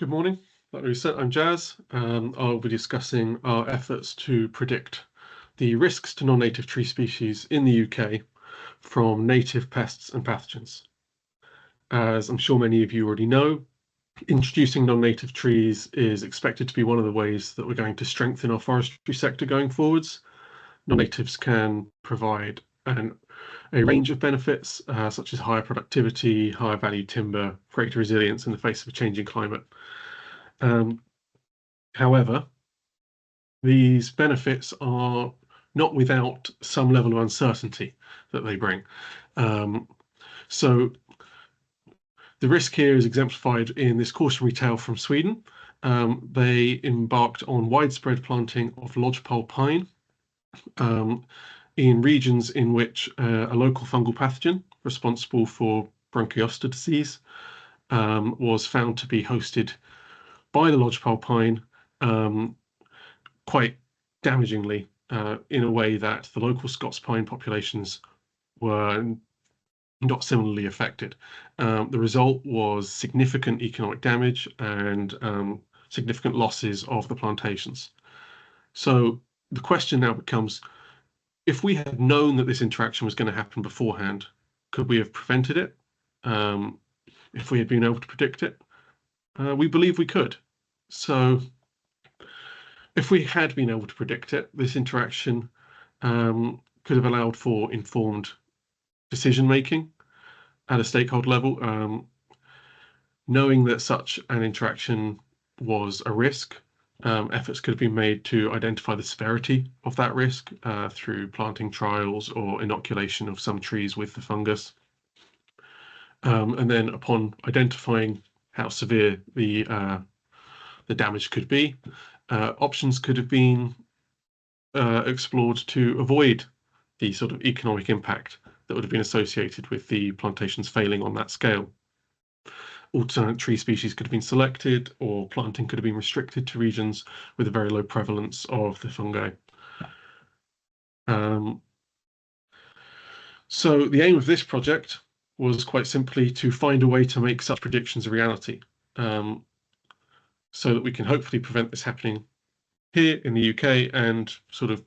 Good morning. Like we said, I'm Jazz. I'll be discussing our efforts to predict the risks to non-native tree species in the UK from native pests and pathogens. As I'm sure many of you already know, introducing non-native trees is expected to be one of the ways that we're going to strengthen our forestry sector going forwards. Non-natives can provide a range of benefits, such as higher productivity, higher value timber, greater resilience in the face of a changing climate. However, these benefits are not without some level of uncertainty that they bring. So the risk here is exemplified in this cautionary tale from Sweden. They embarked on widespread planting of lodgepole pine in regions in which a local fungal pathogen responsible for bronchiostid disease was found to be hosted by the lodgepole pine quite damagingly in a way that the local Scots pine populations were not similarly affected. The result was significant economic damage and significant losses of the plantations. So the question now becomes, if we had known that this interaction was going to happen beforehand, could we have prevented it? If we had been able to predict it? We believe we could. So if we had been able to predict it, this interaction could have allowed for informed decision making at a stakeholder level. Knowing that such an interaction was a risk, efforts could have been made to identify the severity of that risk through planting trials or inoculation of some trees with the fungus. And then upon identifying how severe the damage could be, options could have been explored to avoid the sort of economic impact that would have been associated with the plantations failing on that scale. Alternate tree species could have been selected, or planting could have been restricted to regions with a very low prevalence of the fungi. So the aim of this project was quite simply to find a way to make such predictions a reality, so that we can hopefully prevent this happening here in the UK and sort of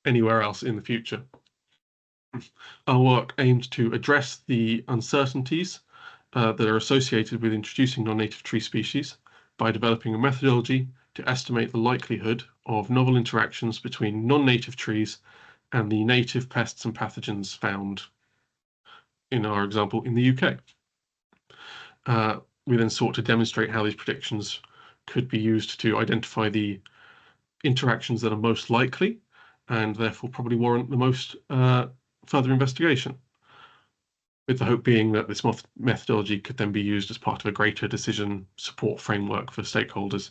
anywhere else in the future. Our work aimed to address the uncertainties that are associated with introducing non-native tree species by developing a methodology to estimate the likelihood of novel interactions between non-native trees and the native pests and pathogens found, in our example, in the UK. We then sought to demonstrate how these predictions could be used to identify the interactions that are most likely and therefore probably warrant the most further investigation, with the hope being that this methodology could then be used as part of a greater decision support framework for stakeholders.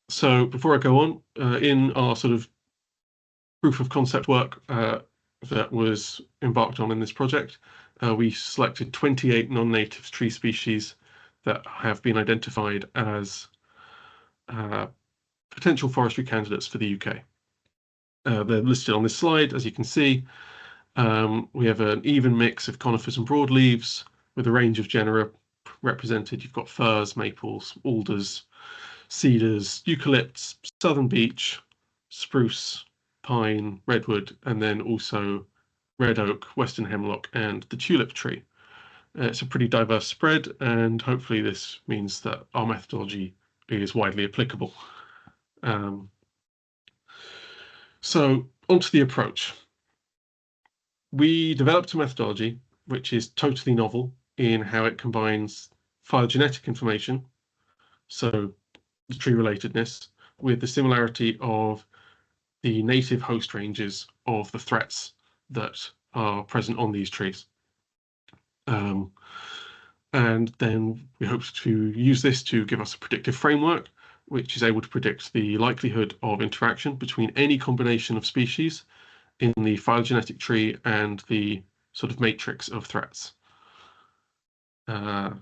So before I go on, in our sort of proof of concept work that was embarked on in this project, we selected 28 non-native tree species that have been identified as potential forestry candidates for the UK. They're listed on this slide, as you can see. We have an even mix of conifers and broadleaves with a range of genera represented. You've got firs, maples, alders, cedars, eucalypts, southern beech, spruce, pine, redwood, and then also red oak, western hemlock, and the tulip tree. It's a pretty diverse spread, and hopefully this means that our methodology is widely applicable. So onto the approach. We developed a methodology which is totally novel in how it combines phylogenetic information, so the tree relatedness, with the similarity of the native host ranges of the threats that are present on these trees. And then we hope to use this to give us a predictive framework which is able to predict the likelihood of interaction between any combination of species in the phylogenetic tree and the sort of matrix of threats. The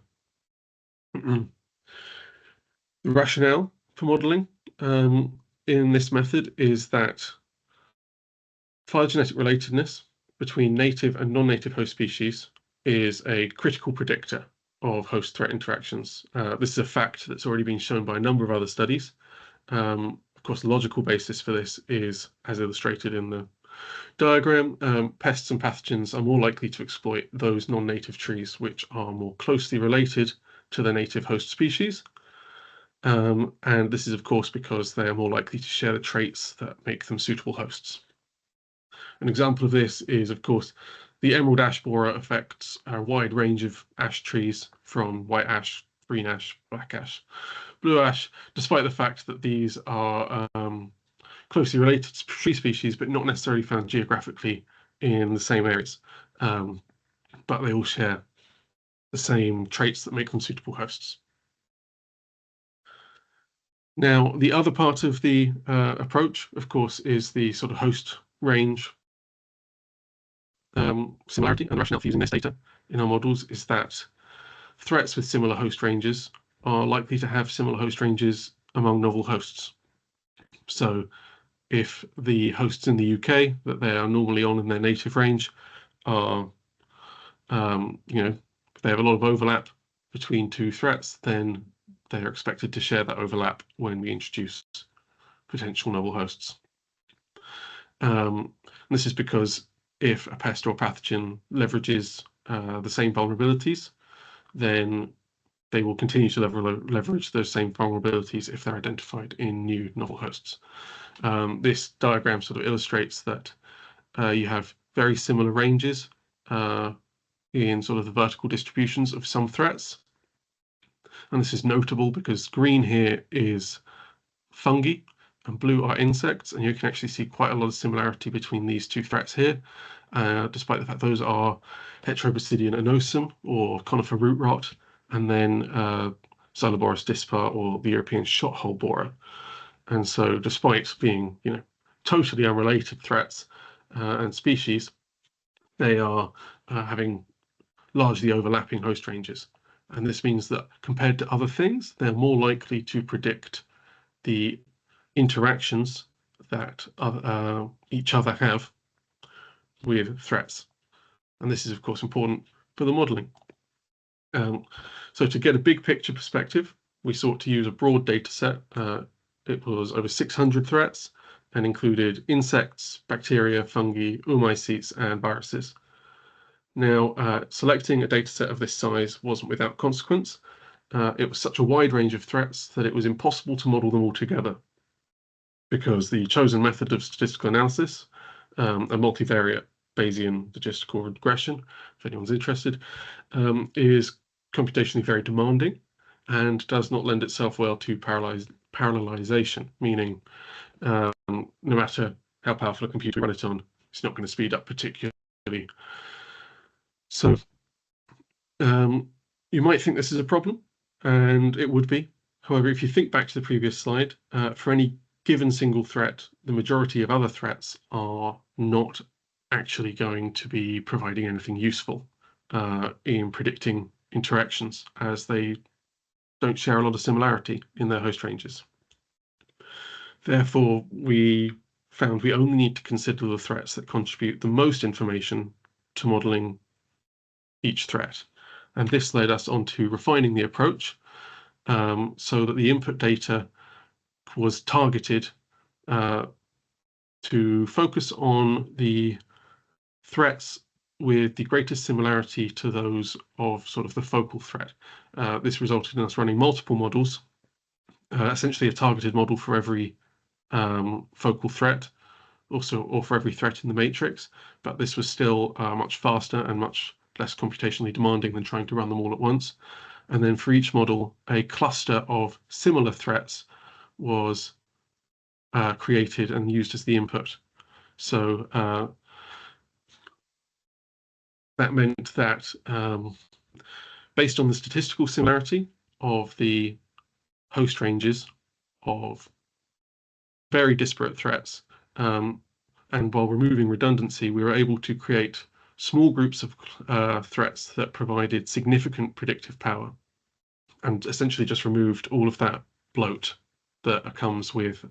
rationale for modeling in this method is that phylogenetic relatedness between native and non-native host species is a critical predictor of host-threat interactions. This is a fact that's already been shown by a number of other studies. Of course, the logical basis for this is, as illustrated in the diagram, pests and pathogens are more likely to exploit those non-native trees which are more closely related to their native host species. And this is, of course, because they are more likely to share the traits that make them suitable hosts. An example of this is, of course, the emerald ash borer affects a wide range of ash trees, from white ash, green ash, black ash, blue ash, despite the fact that these are closely related tree species, but not necessarily found geographically in the same areas. But they all share the same traits that make them suitable hosts. Now, the other part of the approach, of course, is the sort of host range similarity. And the rationale for using this data in our models is that threats with similar host ranges are likely to have similar host ranges among novel hosts. So if the hosts in the UK that they are normally on in their native range are, if they have a lot of overlap between two threats, then they're expected to share that overlap when we introduce potential novel hosts. This is because if a pest or pathogen leverages the same vulnerabilities, then they will continue to leverage those same vulnerabilities if they're identified in new novel hosts. This diagram sort of illustrates that you have very similar ranges in sort of the vertical distributions of some threats. And this is notable because green here is fungi and blue are insects, and you can actually see quite a lot of similarity between these two threats here, despite the fact those are Heterobasidion anosum, or conifer root rot, and then Xyloborus dispar, or the European shothole borer. And so despite being, totally unrelated threats and species, they are having largely overlapping host ranges. And this means that compared to other things, they're more likely to predict the interactions that each other have with threats. And this is, of course, important for the modeling. So to get a big picture perspective, we sought to use a broad data set. It was over 600 threats and included insects, bacteria, fungi, oomycetes, and viruses. Now, selecting a data set of this size wasn't without consequence. It was such a wide range of threats that it was impossible to model them all together, because the chosen method of statistical analysis, a multivariate Bayesian logistical regression, if anyone's interested, is computationally very demanding and does not lend itself well to parallelization, meaning no matter how powerful a computer we run it on, it's not going to speed up particularly. So you might think this is a problem, and it would be. However, if you think back to the previous slide, for any given single threat, the majority of other threats are not actually going to be providing anything useful in predicting interactions, as they don't share a lot of similarity in their host ranges. Therefore, we found we only need to consider the threats that contribute the most information to modeling each threat. And this led us on to refining the approach so that the input data was targeted to focus on the threats with the greatest similarity to those of sort of the focal threat. This resulted in us running multiple models, essentially a targeted model for every focal threat, or for every threat in the matrix, but this was still much faster and much less computationally demanding than trying to run them all at once. And then for each model, a cluster of similar threats was created and used as the input. So that meant that based on the statistical similarity of the host ranges of very disparate threats, and while removing redundancy, we were able to create small groups of threats that provided significant predictive power, and essentially just removed all of that bloat that comes with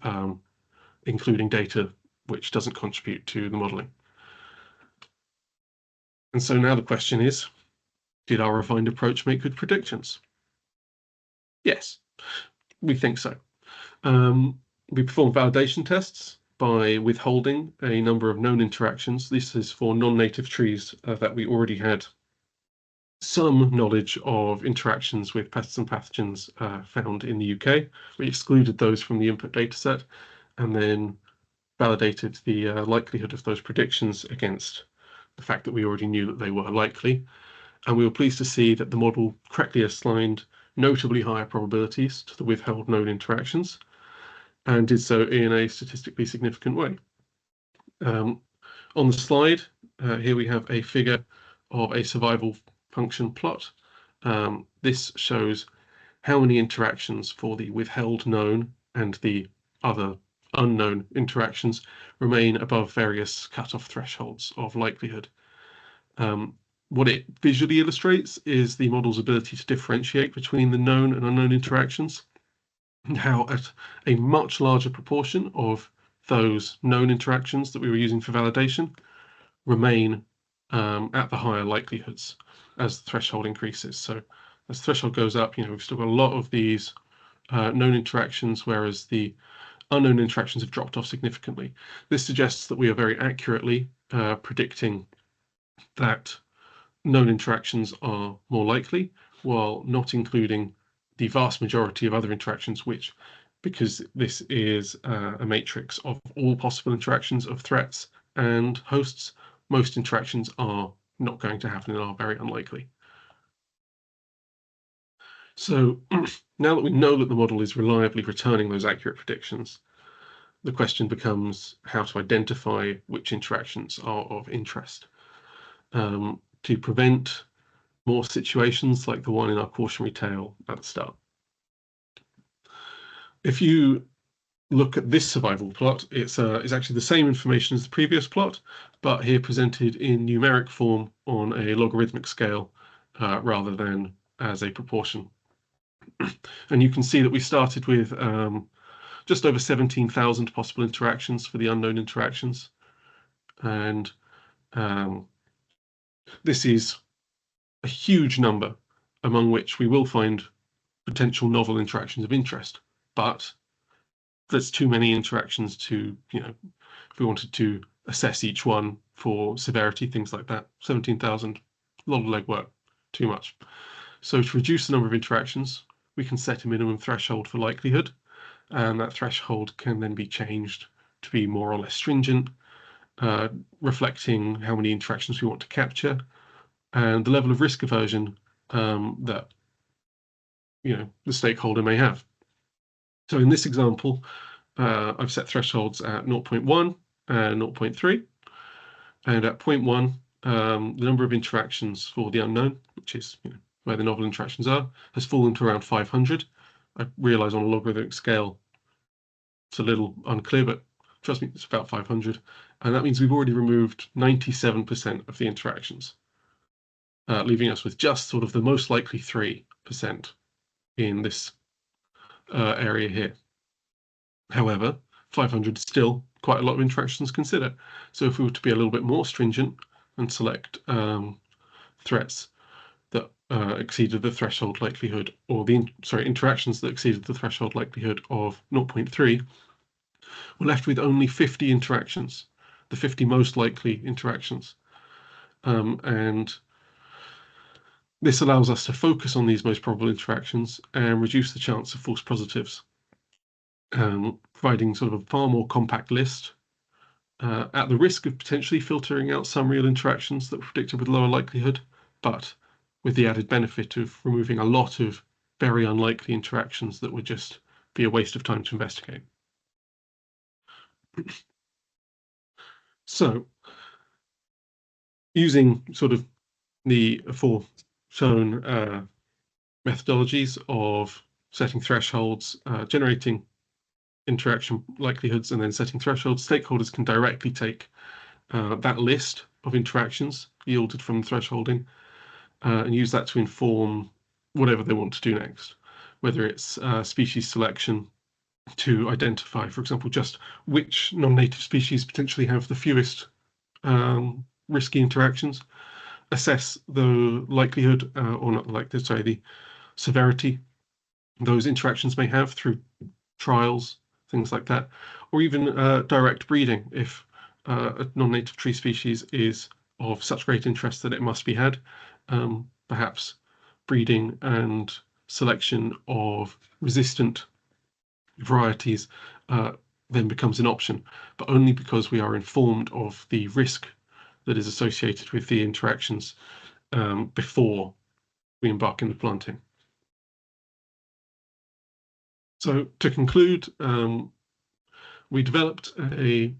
including data which doesn't contribute to the modeling. And so now the question is, Did our refined approach make good predictions? Yes, we think so. We performed validation tests by withholding a number of known interactions. This is for non-native trees that we already had some knowledge of interactions with pests and pathogens found in the UK. We excluded those from the input dataset and then validated the likelihood of those predictions against the fact that we already knew that they were likely. And we were pleased to see that the model correctly assigned notably higher probabilities to the withheld known interactions and did so in a statistically significant way. On the slide, here we have a figure of a survival function plot. This shows how many interactions for the withheld known and the other unknown interactions remain above various cutoff thresholds of likelihood. What it visually illustrates is the model's ability to differentiate between the known and unknown interactions, and how at a much larger proportion of those known interactions that we were using for validation remain at the higher likelihoods as the threshold increases. So as the threshold goes up, we've still got a lot of these known interactions, whereas the unknown interactions have dropped off significantly. This suggests that we are very accurately predicting that known interactions are more likely, while not including the vast majority of other interactions, which, because this is a matrix of all possible interactions of threats and hosts, most interactions are not going to happen and are very unlikely. So now that we know that the model is reliably returning those accurate predictions, the question becomes how to identify which interactions are of interest. To prevent more situations like the one in our cautionary tale at the start. If you look at this survival plot, it's actually the same information as the previous plot, but here presented in numeric form on a logarithmic scale rather than as a proportion. And you can see that we started with just over 17,000 possible interactions for the unknown interactions. And this is a huge number among which we will find potential novel interactions of interest, but there's too many interactions to, if we wanted to assess each one for severity, things like that, 17,000, a lot of legwork, too much. So to reduce the number of interactions, we can set a minimum threshold for likelihood, and that threshold can then be changed to be more or less stringent, reflecting how many interactions we want to capture, and the level of risk aversion that the stakeholder may have. So in this example, I've set thresholds at 0.1 and 0.3, and at 0.1, the number of interactions for the unknown, which is where the novel interactions are, has fallen to around 500. I realize on a logarithmic scale it's a little unclear, but trust me, it's about 500, and that means we've already removed 97% of the interactions, leaving us with just sort of the most likely 3% in this area here. However, 500 is still quite a lot of interactions to consider. So if we were to be a little bit more stringent and select threats that exceeded the threshold likelihood, or interactions that exceeded the threshold likelihood of 0.3, we're left with only 50 interactions, the 50 most likely interactions. And this allows us to focus on these most probable interactions and reduce the chance of false positives, providing sort of a far more compact list at the risk of potentially filtering out some real interactions that were predicted with lower likelihood, but with the added benefit of removing a lot of very unlikely interactions that would just be a waste of time to investigate. So, using sort of the aforementioned methodologies of setting thresholds, generating interaction likelihoods, and then setting thresholds, stakeholders can directly take that list of interactions yielded from thresholding and use that to inform whatever they want to do next, whether it's species selection to identify, for example, just which non-native species potentially have the fewest risky interactions, assess the likelihood, or not the likelihood, sorry, the severity those interactions may have through trials, things like that, or even direct breeding if a non-native tree species is of such great interest that it must be had. Perhaps breeding and selection of resistant varieties then becomes an option, but only because we are informed of the risk that is associated with the interactions before we embark in the planting. So to conclude, we developed a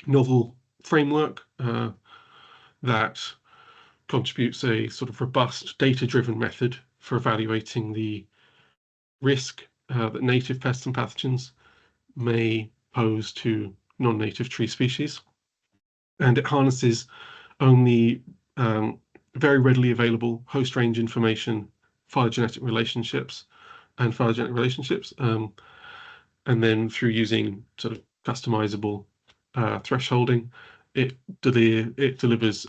novel framework that contributes a sort of robust data-driven method for evaluating the risk that native pests and pathogens may pose to non-native tree species. And it harnesses only very readily available host range information, phylogenetic relationships, and then through using sort of customizable thresholding, it delivers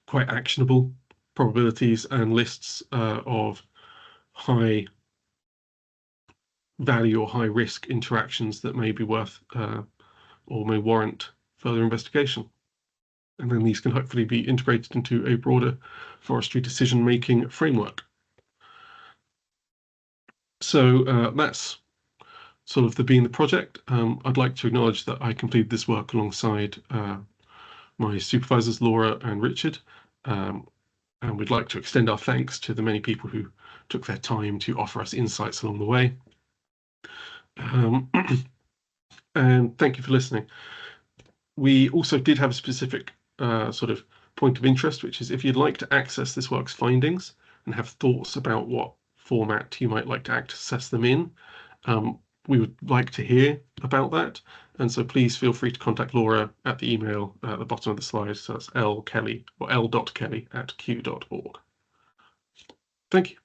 quite actionable probabilities and lists of high value or high risk interactions that may be worth or may warrant further investigation. And then these can hopefully be integrated into a broader forestry decision-making framework. So that's sort of the project. I'd like to acknowledge that I completed this work alongside my supervisors, Laura and Richard, and we'd like to extend our thanks to the many people who took their time to offer us insights along the way. And thank you for listening. We also did have a specific sort of point of interest, which is if you'd like to access this work's findings and have thoughts about what format you might like to access them in, we would like to hear about that. And so please feel free to contact Laura at the email at the bottom of the slide. So that's l.kelly@q.org. Thank you.